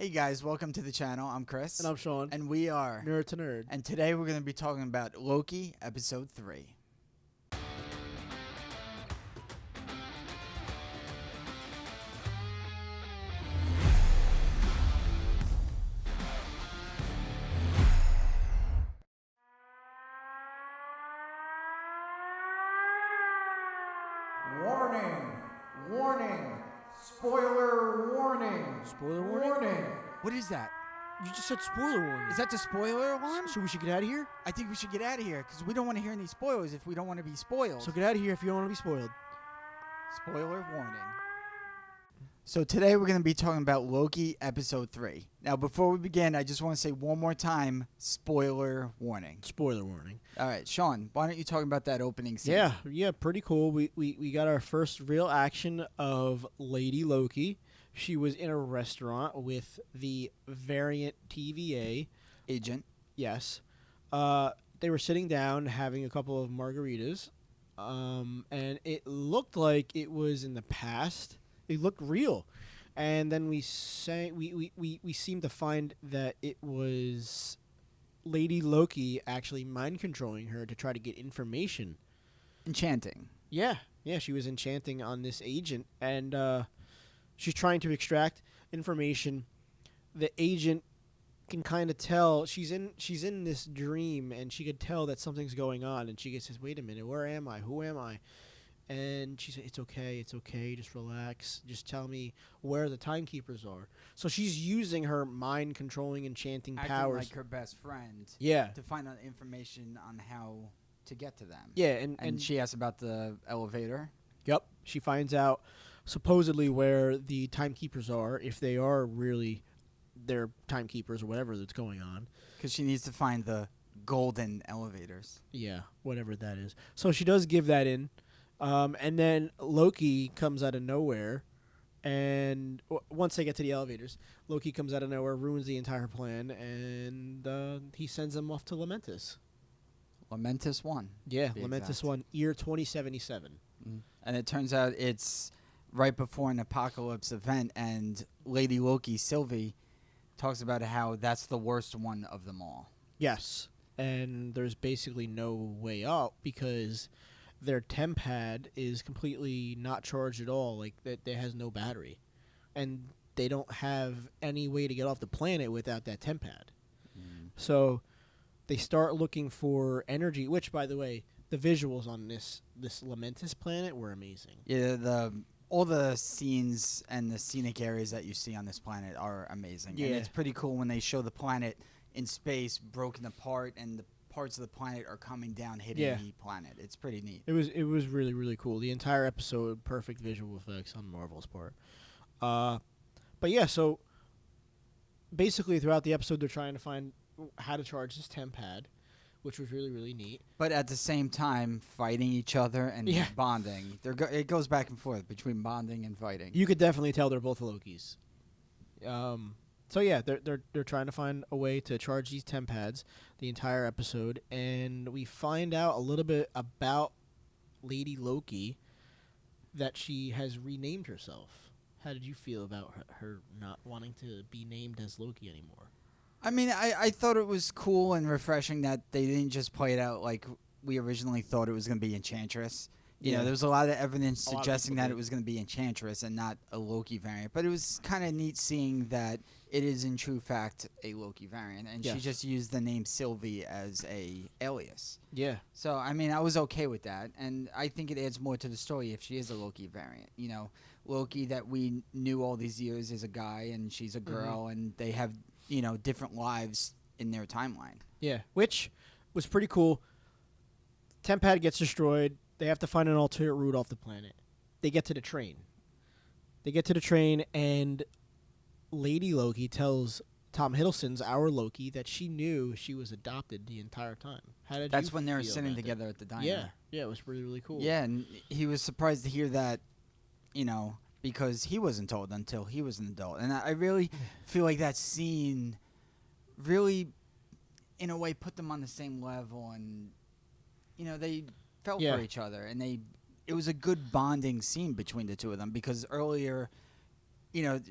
Hey guys, welcome to the channel. I'm Chris. And I'm Sean. And we are Nerd to Nerd. And today we're going to be talking about Loki episode 3. Warning! Warning! Spoiler warning! Spoiler warning? What is that? You just said spoiler warning. Is that the spoiler alarm? So we should get out of here? I think we should get out of here because we don't want to hear any spoilers if we don't want to be spoiled. So get out of here if you don't want to be spoiled. Spoiler warning. So today we're going to be talking about Loki episode 3. Now before we begin, I just want to say one more time, spoiler warning. Spoiler warning. All right, Sean, why don't you talk about that opening scene? Yeah, pretty cool. We got our first real action of Lady Loki. She was in a restaurant with the variant TVA agent. Yes. They were sitting down having a couple of margaritas. And it looked like it was in the past. It looked real. And then we seemed to find that it was Lady Loki actually mind controlling her to try to get information. Enchanting. Yeah, she was enchanting on this agent, and she's trying to extract information. The agent can kind of tell she's in this dream, and she could tell that something's going on, and she says, "Wait a minute, where am I? Who am I?" And she said, it's okay, just relax. Just tell me where the timekeepers are. So she's using her mind-controlling, enchanting Acting powers. like her best friend. Yeah. To find out information on how to get to them. Yeah, and she asks about the elevator. Yep. She finds out supposedly where the timekeepers are, if they are really their timekeepers or whatever that's going on. Because she needs to find the golden elevators. Yeah, whatever that is. So she does give that in. And then Loki comes out of nowhere, and once they get to the elevators, Loki comes out of nowhere, ruins the entire plan, and he sends them off to Lamentus. Lamentus 1. Yeah, Lamentus 1, year 2077. And it turns out it's right before an apocalypse event, and Lady Loki, Sylvie, talks about how that's the worst one of them all. Yes, and there's basically no way out because their tempad is completely not charged at all. Like, that it has no battery. And they don't have any way to get off the planet without that tempad. So they start looking for energy, which, by the way, the visuals on this Lamentus planet were amazing. Yeah, all the scenes and the scenic areas that you see on this planet are amazing. Yeah. And it's pretty cool when they show the planet in space broken apart and the parts of the planet are coming down, hitting the planet. It's pretty neat. It was really, really cool. The entire episode, perfect visual effects on Marvel's part. But yeah, so basically throughout the episode, they're trying to find how to charge this tempad, which was really, really neat. But at the same time, fighting each other and bonding. It goes back and forth between bonding and fighting. You could definitely tell they're both Lokis. So yeah, they're trying to find a way to charge these tempads the entire episode, and we find out a little bit about Lady Loki, that she has renamed herself. How did you feel about her not wanting to be named as Loki anymore? I mean, I thought it was cool and refreshing that they didn't just play it out like we originally thought it was going to be Enchantress. You know, there was a lot of evidence suggesting that it was going to be Enchantress and not a Loki variant. But it was kind of neat seeing that it is in true fact a Loki variant. And she just used the name Sylvie as a alias. Yeah. So, I mean, I was okay with that. And I think it adds more to the story if she is a Loki variant. You know, Loki that we knew all these years is a guy and she's a girl. And they have, you know, different lives in their timeline. Yeah. Which was pretty cool. Tempad gets destroyed. They have to find an alternate route off the planet. They get to the train. And Lady Loki tells Tom Hiddleston's our Loki that she knew she was adopted the entire time. That's when they were sitting together at the diner. Yeah, it was really, really cool. Yeah, and he was surprised to hear that, you know, because he wasn't told until he was an adult. And I really feel like that scene really, in a way, put them on the same level. And, you know, they felt for each other. And it was a good bonding scene between the two of them because earlier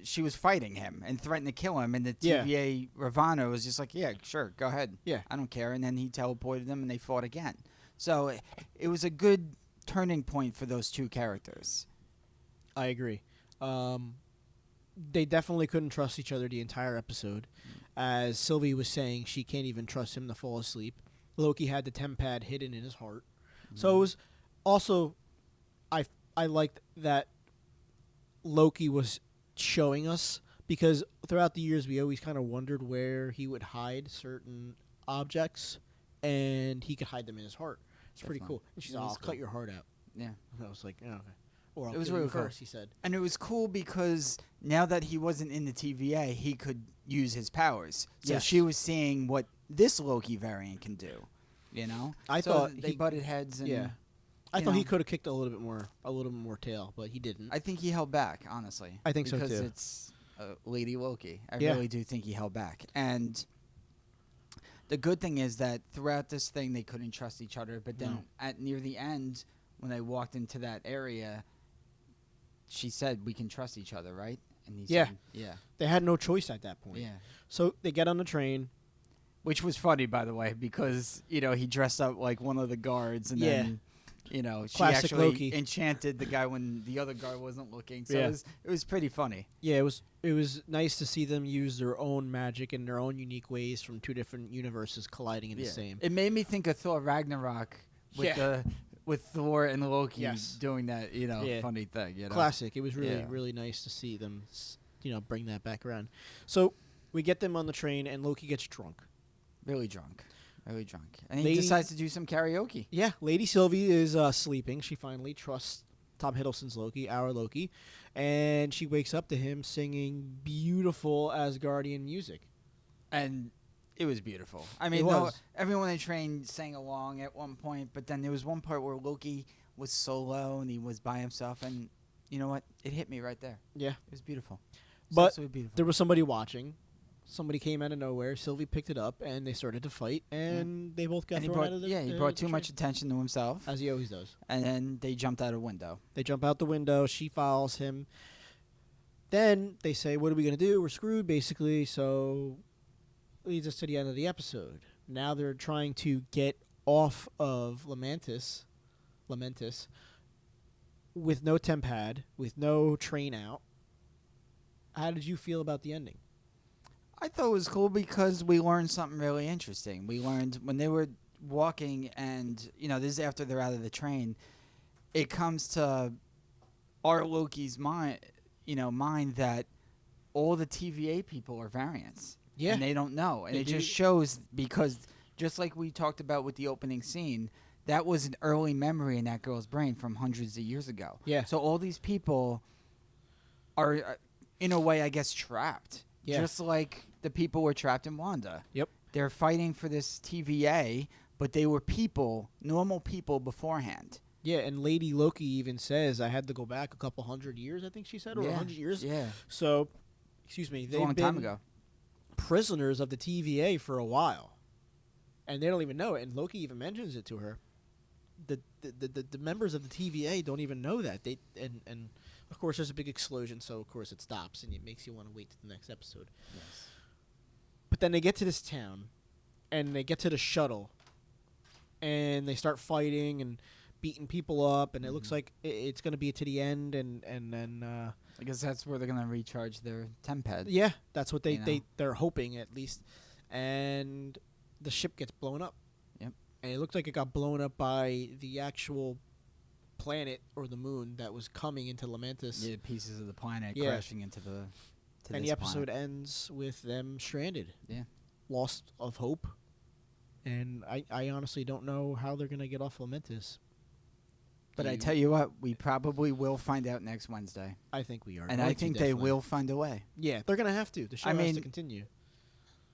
she was fighting him and threatened to kill him, and the Yeah. TVA Ravana was just like, yeah, sure, go ahead. Yeah. I don't care. And then he teleported them, and they fought again. So it was a good turning point for those two characters. I agree. They definitely couldn't trust each other the entire episode. As Sylvie was saying, she can't even trust him to fall asleep. Loki had the tempad hidden in his heart. So it was also, I liked that Loki was showing us, because throughout the years we always kind of wondered where he would hide certain objects, and he could hide them in his heart. It's pretty Definitely. cool. And she's It like, is I'll cool. cut your heart out. Yeah. And I was like, oh, okay. Or I'll It was kill really you cool. first, he said. And it was cool because now that he wasn't in the TVA, he could use his powers. So Yes. she was seeing what this Loki variant can do. I So thought they butted heads, and yeah. I you thought he know. could have kicked a little bit more tail, but he didn't. I think he held back, honestly. I think so, because too. it's Lady Loki. I Yeah. really do think he held back. And the good thing is that throughout this thing, they couldn't trust each other. But then No. at near the end, when they walked into that area, she said, "We can trust each other, right?" And he Yeah. said, "Yeah, They had no choice at that point. yeah." So they get on the train. Which was funny, by the way, because he dressed up like one of the guards, and Yeah. then she Classic actually Loki. enchanted the guy when the other guard wasn't looking. So Yeah. it was pretty funny. Yeah, it was nice to see them use their own magic in their own unique ways from two different universes colliding in the same. It made me think of Thor Ragnarok with Thor and Loki Yes. doing that Yeah. funny thing. Classic. It was really Yeah. really nice to see them bring that back around. So we get them on the train, and Loki gets drunk. Really drunk, and he Lady- decides to do some karaoke. Yeah, Lady Sylvie is sleeping. She finally trusts Tom Hiddleston's Loki, our Loki, and she wakes up to him singing beautiful Asgardian music. And it was beautiful. I It mean, was. everyone in the train sang along at one point, but then there was one part where Loki was solo and he was by himself, and you know what? It hit me right there. Yeah. It was beautiful. It was But absolutely beautiful. there was somebody watching. Somebody came out of nowhere. Sylvie picked it up, and they started to fight, and they both got and he thrown brought, out of the he the brought too train, much attention to himself, as he always does. and then they jumped out a window. They jump out the window. She follows him. Then they say, "What are we gonna do? We're screwed, basically." So leads us to the end of the episode. Now they're trying to get off of Lamentis with no tempad, with no train out. How did you feel about the ending? I thought it was cool because we learned something really interesting. We learned when they were walking, and this is after they're out of the train. It comes to our Loki's mind that all the TVA people are variants. Yeah. And they don't know. And They it do. just shows, because just like we talked about with the opening scene, that was an early memory in that girl's brain from hundreds of years ago. Yeah. So all these people are, in a way, I guess, trapped. Yeah. Just like the people were trapped in Wanda. Yep. They're fighting for this TVA, but they were normal people beforehand. Yeah, and Lady Loki even says, I had to go back a couple hundred years, I think she said, or 100 years. Yeah. So, excuse me, It's a they've long been time ago. prisoners of the TVA for a while, and they don't even know it. And Loki even mentions it to her. The members of the TVA don't even know that. And of course there's a big explosion, so of course it stops, and it makes you want to wait to the next episode. Yes. But then they get to this town, and they get to the shuttle, and they start fighting and beating people up, and it looks like it's going to be to the end, and then I guess that's where they're going to recharge their tempad. yeah, that's what You know. they're hoping, at least. And the ship gets blown up. Yep. And it looked like it got blown up by the actual planet or the moon that was coming into Lamentis. Yeah, pieces of the planet Yeah. crashing into the And this the episode planet. ends with them stranded. Yeah. Lost of hope. And I honestly don't know how they're going to get off Lamentis. But I tell you what, we probably will find out next Wednesday. I think we are. And going I to, think they definitely. will find a way. Yeah, they're going to have to. The show I has mean, to continue.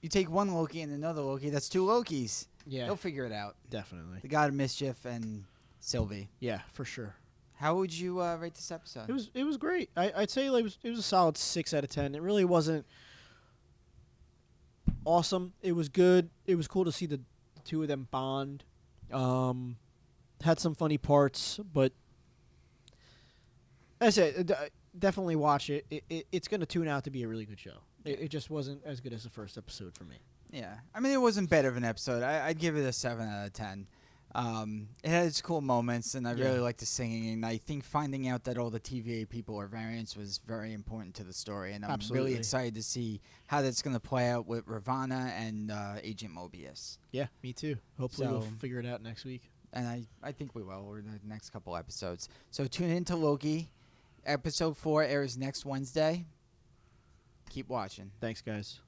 You take one Loki and another Loki, that's two Lokis. Yeah, They'll figure it out. definitely. The God of Mischief and Sylvie. Yeah, for sure. How would you rate this episode? It was great. I'd say like it was a solid 6 out of 10. It really wasn't awesome. It was good. It was cool to see the two of them bond. Had some funny parts, but as I said, definitely watch it. It's going to tune out to be a really good show. It just wasn't as good as the first episode for me. Yeah, I mean, it wasn't better of an episode. I'd give it a 7 out of 10. It had its cool moments, and I really liked the singing. And I think finding out that all the TVA people are variants was very important to the story. And I'm really excited to see how that's going to play out with Ravonna and Agent Mobius. Yeah, me too. Hopefully we'll figure it out next week. And I think we will over the next couple episodes. So tune in to Loki. Episode 4 airs next Wednesday. Keep watching. Thanks, guys.